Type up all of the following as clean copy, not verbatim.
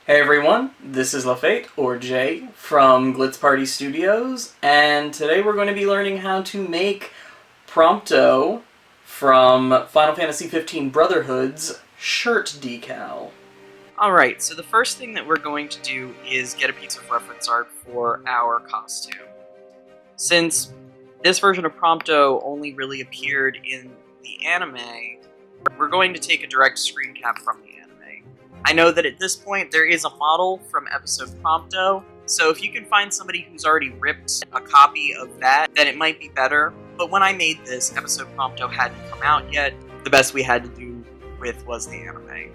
Hey everyone, this is LaFate, or Jay, from Glitz Party Studios, and today we're going to be learning how to make Prompto from Final Fantasy XV Brotherhood's shirt decal. Alright, so the first thing that we're going to do is get a piece of reference art for our costume. Since this version of Prompto only really appeared in the anime, we're going to take a direct screen cap from the anime. I know that at this point there is a model from episode Prompto, so if you can find somebody who's already ripped a copy of that, then it might be better. But when I made this, episode Prompto hadn't come out yet. The best we had to do with was the anime.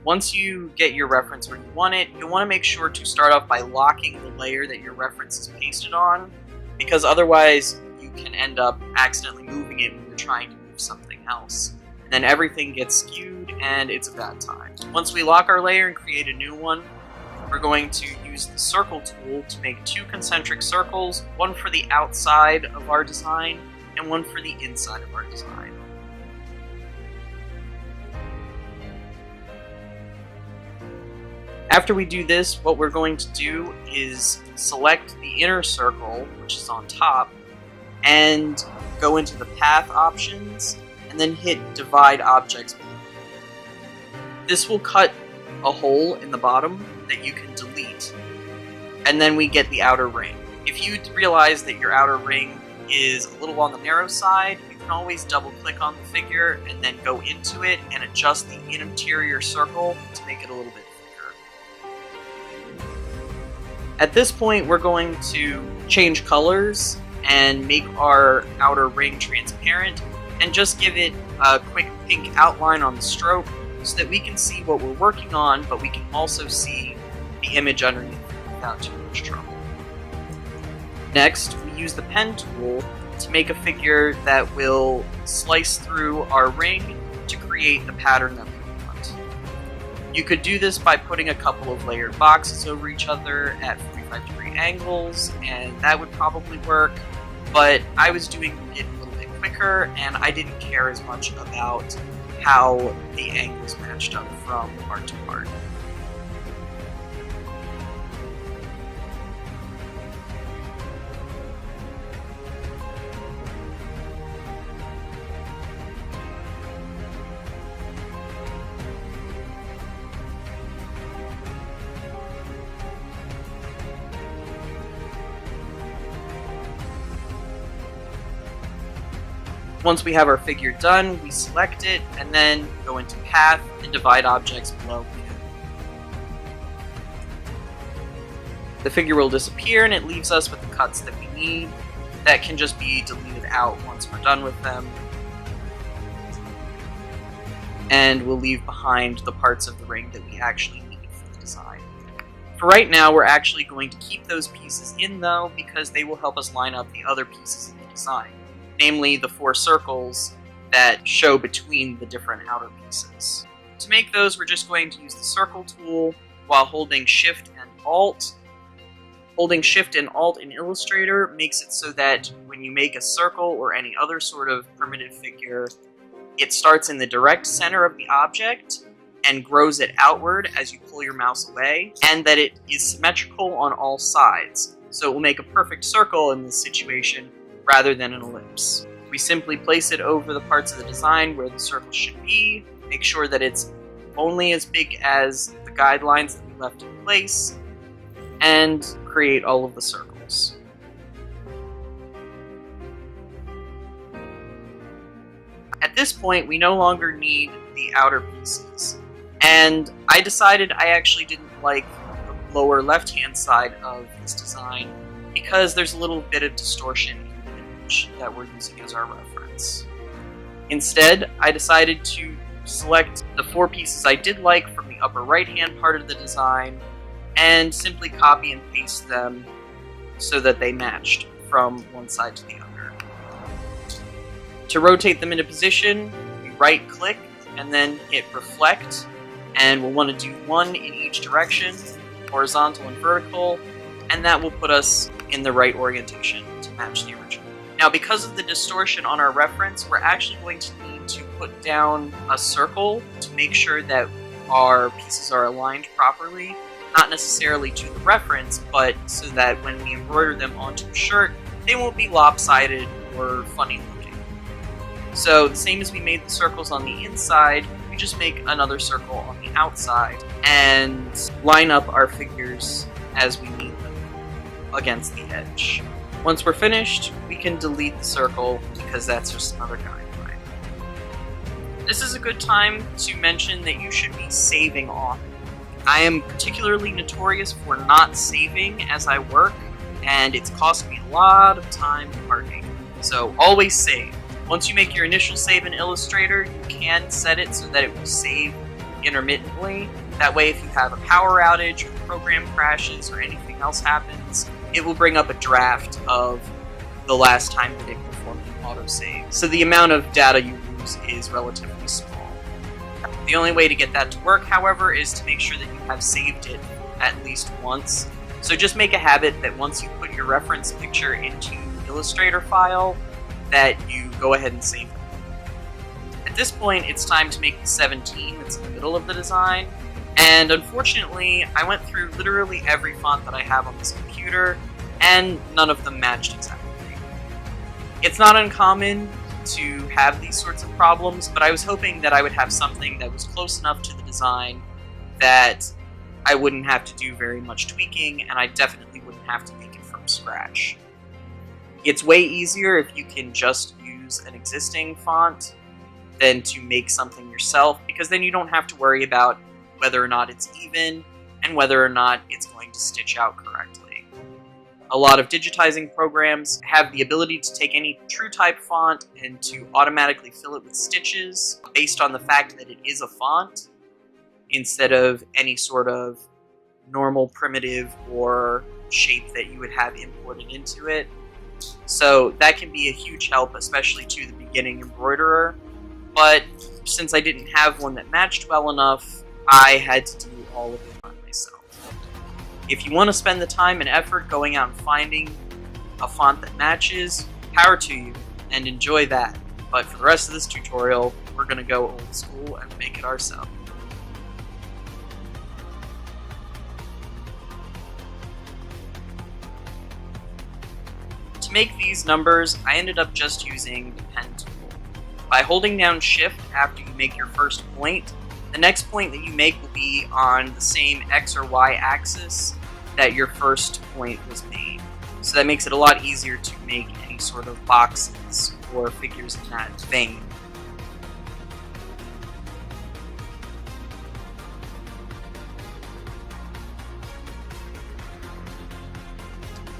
Once you get your reference where you want it, you'll want to make sure to start off by locking the layer that your reference is pasted on, because otherwise you can end up accidentally moving it when you're trying to move something else. And then everything gets skewed, and it's a bad time. Once we lock our layer and create a new one, we're going to use the circle tool to make two concentric circles, one for the outside of our design, and one for the inside of our design. After we do this, what we're going to do is select the inner circle, which is on top, and go into the path options, and then hit Divide Objects. This will cut a hole in the bottom that you can delete, and then we get the outer ring. If you realize that your outer ring is a little on the narrow side, you can always double click on the figure and then go into it and adjust the interior circle to make it a little bit thicker. At this point, we're going to change colors and make our outer ring transparent, and just give it a quick pink outline on the stroke so that we can see what we're working on, but we can also see the image underneath without too much trouble. Next, we use the pen tool to make a figure that will slice through our ring to create the pattern that we want. You could do this by putting a couple of layered boxes over each other at 45-degree angles, and that would probably work, but I was doing it quicker, and I didn't care as much about how the angles matched up from part to part. Once we have our figure done, we select it, and then go into Path and Divide Objects below. The figure will disappear, and it leaves us with the cuts that we need. That can just be deleted out once we're done with them. And we'll leave behind the parts of the ring that we actually need for the design. For right now, we're actually going to keep those pieces in, though, because they will help us line up the other pieces in the design. Namely, the four circles that show between the different outer pieces. To make those, we're just going to use the circle tool while holding Shift and Alt. Holding Shift and Alt in Illustrator makes it so that when you make a circle or any other sort of primitive figure, it starts in the direct center of the object and grows it outward as you pull your mouse away, and that it is symmetrical on all sides. So it will make a perfect circle in this situation, rather than an ellipse. We simply place it over the parts of the design where the circle should be, make sure that it's only as big as the guidelines that we left in place, and create all of the circles. At this point, we no longer need the outer pieces, and I decided I actually didn't like the lower left-hand side of this design because there's a little bit of distortion that we're using as our reference. Instead, I decided to select the four pieces I did like from the upper right-hand part of the design and simply copy and paste them so that they matched from one side to the other. To rotate them into position, we right-click and then hit Reflect, and we'll want to do one in each direction, horizontal and vertical, and that will put us in the right orientation to match the original. Now, because of the distortion on our reference, we're actually going to need to put down a circle to make sure that our pieces are aligned properly. not necessarily to the reference, but so that when we embroider them onto a shirt, they won't be lopsided or funny looking. So the same as we made the circles on the inside, we just make another circle on the outside and line up our figures as we need them against the edge. Once we're finished, we can delete the circle because that's just another guideline. This is a good time to mention that you should be saving often. I am particularly notorious for not saving as I work, and it's cost me a lot of time and heartache. So always save. Once you make your initial save in Illustrator, you can set it so that it will save intermittently. That way, if you have a power outage, or program crashes, or anything else happens, it will bring up a draft of the last time that it performed an autosave. So the amount of data you lose is relatively small. The only way to get that to work, however, is to make sure that you have saved it at least once. So just make a habit that once you put your reference picture into the Illustrator file, that you go ahead and save it. At this point, it's time to make the 17 that's in the middle of the design. And unfortunately, I went through literally every font that I have on this computer, and none of them matched exactly. It's not uncommon to have these sorts of problems, but I was hoping that I would have something that was close enough to the design that I wouldn't have to do very much tweaking, and I definitely wouldn't have to make it from scratch. It's way easier if you can just use an existing font than to make something yourself, because then you don't have to worry about whether or not it's even and whether or not it's going to stitch out correctly. A lot of digitizing programs have the ability to take any true type font and to automatically fill it with stitches based on the fact that it is a font instead of any sort of normal primitive or shape that you would have imported into it. So that can be a huge help, especially to the beginning embroiderer. But since I didn't have one that matched well enough, I had to do all of it by myself. If you want to spend the time and effort going out and finding a font that matches, power to you, and enjoy that. But for the rest of this tutorial, we're going to go old school and make it ourselves. To make these numbers, I ended up just using the pen tool. By holding down Shift after you make your first point, the next point that you make will be on the same X or Y axis that your first point was made. So that makes it a lot easier to make any sort of boxes or figures in that vein.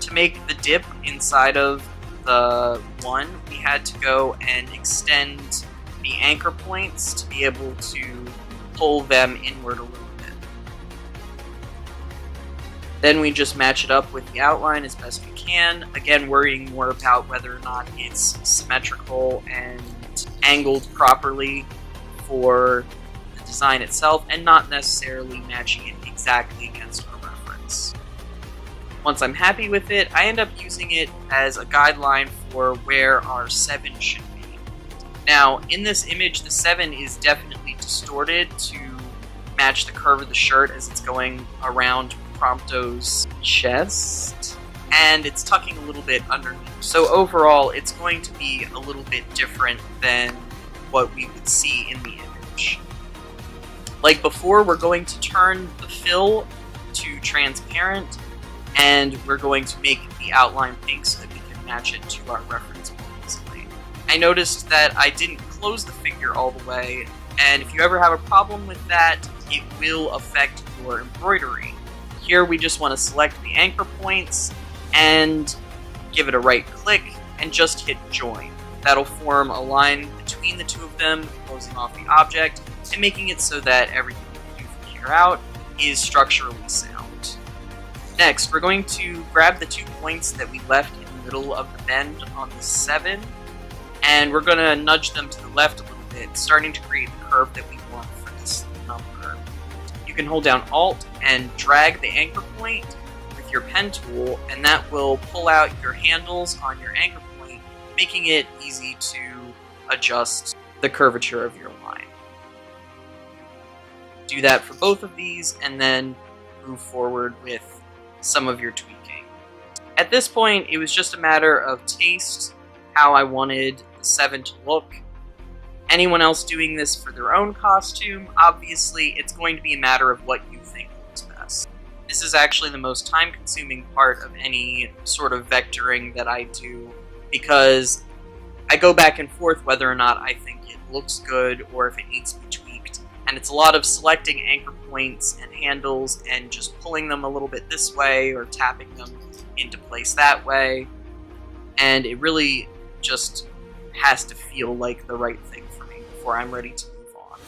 To make the dip inside of the one, we had to go and extend the anchor points to be able to pull them inward a little bit. Then we just match it up with the outline as best we can, again worrying more about whether or not it's symmetrical and angled properly for the design itself, and not necessarily matching it exactly against our reference. Once I'm happy with it, I end up using it as a guideline for where our 7 should be. Now, in this image, the 7 is definitely distorted to match the curve of the shirt as it's going around Prompto's chest, and it's tucking a little bit underneath. So overall, it's going to be a little bit different than what we would see in the image. Like before, we're going to turn the fill to transparent, and we're going to make the outline pink so that we can match it to our reference more easily. I noticed that I didn't close the figure all the way, and if you ever have a problem with that, it will affect your embroidery. Here we just want to select the anchor points and give it a right click and just hit join. That'll form a line between the two of them, closing off the object and making it so that everything we do from here out is structurally sound. Next, we're going to grab the 2 points that we left in the middle of the bend on the 7, and we're going to nudge them to the left a little bit, starting to create the curve that we want for this number. You can hold down Alt and drag the anchor point with your pen tool, and that will pull out your handles on your anchor point, making it easy to adjust the curvature of your line. Do that for both of these, and then move forward with some of your tweaking. At this point, it was just a matter of taste, how I wanted the 7 to look. Anyone else doing this for their own costume, obviously it's going to be a matter of what you think looks best. This is actually the most time-consuming part of any sort of vectoring that I do, because I go back and forth whether or not I think it looks good or if it needs to be tweaked. And it's a lot of selecting anchor points and handles and just pulling them a little bit this way or tapping them into place that way. And it really just has to feel like the right thing for me before I'm ready to move on.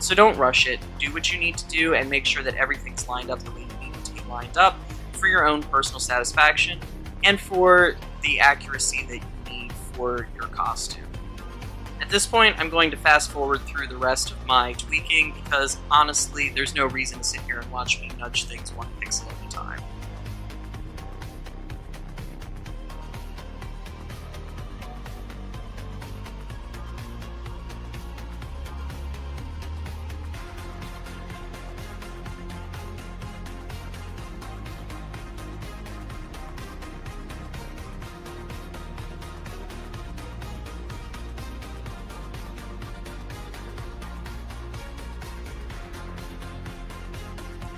So don't rush it. Do what you need to do and make sure that everything's lined up the way you need it to be lined up for your own personal satisfaction and for the accuracy that you need for your costume. At this point, I'm going to fast forward through the rest of my tweaking because honestly, there's no reason to sit here and watch me nudge things one pixel at a time.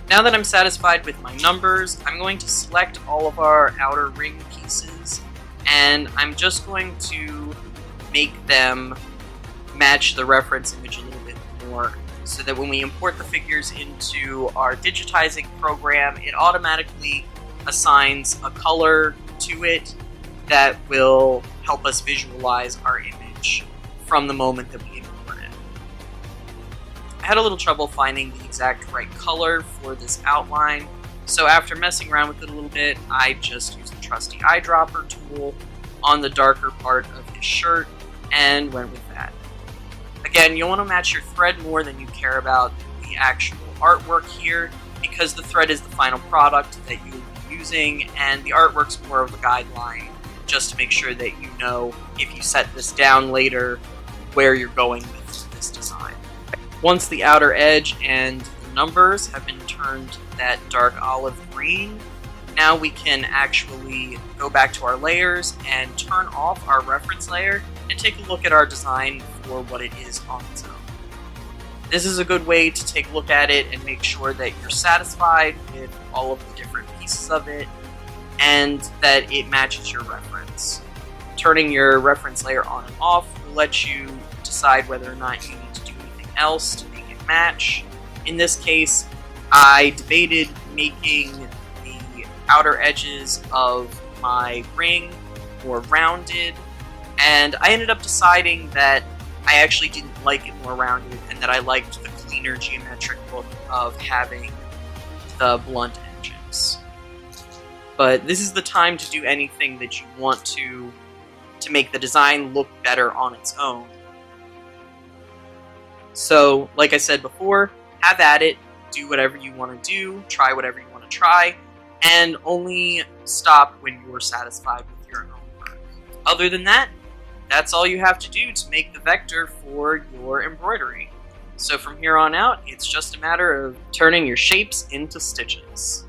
Now that I'm satisfied with my numbers, I'm going to select all of our outer ring pieces, and I'm just going to make them match the reference image a little bit more, so that when we import the figures into our digitizing program, it automatically assigns a color to it that will help us visualize our image from the moment that we import it. I had a little trouble finding the exact right color for this outline, so after messing around with it a little bit, I just used the trusty eyedropper tool on the darker part of his shirt and went with that. Again, you'll want to match your thread more than you care about the actual artwork here, because the thread is the final product that you'll be using, and the artwork's more of a guideline, just to make sure that you know, if you set this down later, where you're going with this design. Once the outer edge and the numbers have been turned that dark olive green, now we can actually go back to our layers and turn off our reference layer and take a look at our design for what it is on its own. This is a good way to take a look at it and make sure that you're satisfied with all of the different pieces of it and that it matches your reference. Turning your reference layer on and off will let you decide whether or not you need to do anything else to make it match. In this case, I debated making the outer edges of my ring more rounded, and I ended up deciding that I actually didn't like it more rounded and that I liked the cleaner geometric look of having the blunt edges. But this is the time to do anything that you want to make the design look better on its own. So, like I said before, have at it, do whatever you want to do, try whatever you want to try, and only stop when you're satisfied with your own work. Other than that, that's all you have to do to make the vector for your embroidery. So from here on out, it's just a matter of turning your shapes into stitches.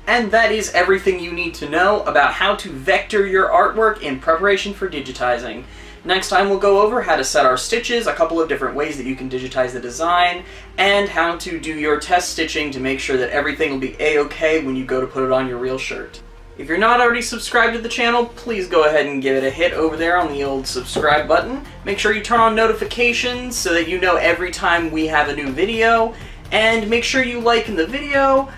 And that is everything you need to know about how to vector your artwork in preparation for digitizing. Next time we'll go over how to set our stitches, a couple of different ways that you can digitize the design, and how to do your test stitching to make sure that everything will be a-okay when you go to put it on your real shirt. If you're not already subscribed to the channel, please go ahead and give it a hit over there on the old subscribe button. Make sure you turn on notifications so that you know every time we have a new video, and make sure you like in the video.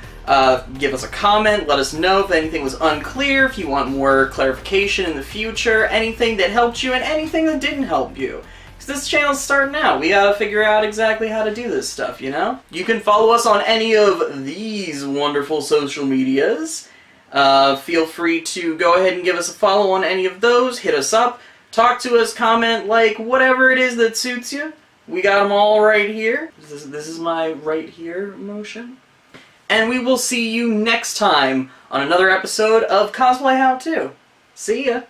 Give us a comment, let us know if anything was unclear, if you want more clarification in the future, anything that helped you and anything that didn't help you. Because this channel's starting out, we gotta figure out exactly how to do this stuff, you know? You can follow us on any of these wonderful social medias. Feel free to go ahead and give us a follow on any of those, hit us up, talk to us, comment, like, whatever it is that suits you. We got them all right here. This is my right here motion. And we will see you next time on another episode of Cosplay How To. See ya!